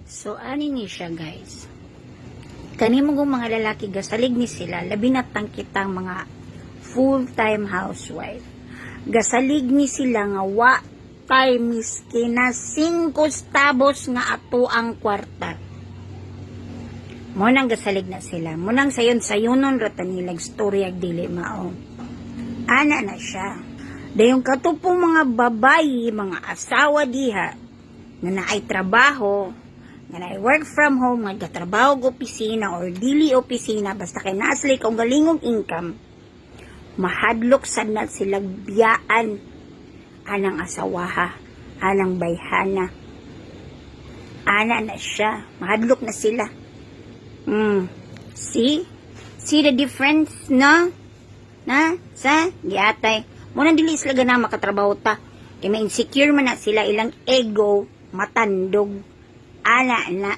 So, ani ni siya, guys. Kanimong mga lalaki, gasalig ni sila, labi na tangkitang mga full-time housewife. Gasalig ni sila nga wa kay miskin na 5 tabos nga ato ang kwarta. Munang gasalig na sila. Munang sayon-sayonon rata nilag story ag dili mao. Ana na siya. Dayong katupong mga babayi, mga asawa diha, nga naay trabaho, nga naay work from home, nga gatrabaho og opisina or dili opisina, basta kay naasli kung galingong income, mahadlok sad na sila biyaan anang asawaha, anang bayhana. Ana na siya. Mahadlok na sila. See? See the difference, no? Na? Sa? Giatay. Muna dili sila ganang makatrabaho ta. Kaya ma-insecure man na sila, ilang ego, matandog. Ana na.